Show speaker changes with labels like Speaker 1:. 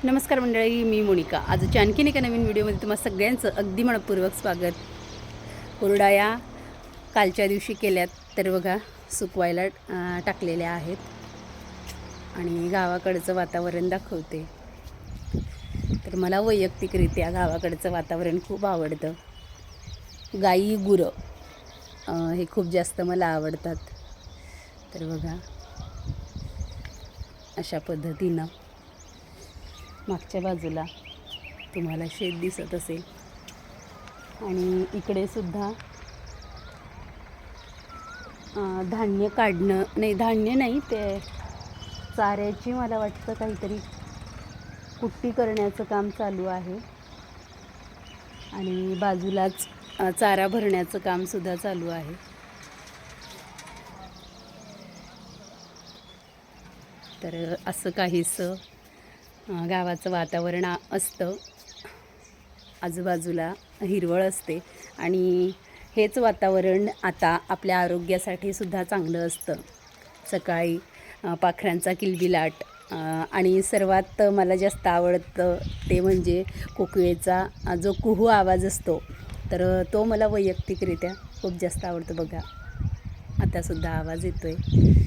Speaker 1: नमस्कार मंडळी, मी मोनिका. आजच्या आणखीन एका नवीन व्हिडिओमध्ये तुम्हा सगळ्यांचं अगदी मनपूर्वक स्वागत. कुरडया कालच्या दिवशी केल्यात तर बघा सुकवायला टाकलेल्या आहेत आणि गावाकडचं वातावरण दाखवते. तर मला वैयक्तिकरित्या गावाकडचं वातावरण खूप आवडतं. गाई गुरं हे खूप जास्त मला आवडतात. तर बघा अशा पद्धतीनं मागच्या बाजूला तुम्हाला शेत दिसत असेल आणि इकडे सुद्धा धान्य काढणं नाही, धान्य नाही, ते चाऱ्याची मला वाटतं काहीतरी कुट्टी करण्याचं काम चालू आहे आणि बाजूलाच चारा भरण्याचं कामसुद्धा चालू आहे. तर असं काहीसं गावाचं वातावरण असतं. आजूबाजूला हिरवळ असते आणि हेच वातावरण आता आपल्या आरोग्यासाठी सुद्धा चांगलं असतं. सकाळी पाखरांचा किलबिलाट आणि सर्वात मला जास्त आवडतं ते म्हणजे कोकिळेचा जो कुहू आवाज असतो, तर तो मला वैयक्तिकरित्या खूप जास्त आवडतो. बघा आतासुद्धा आवाज येतो आहे.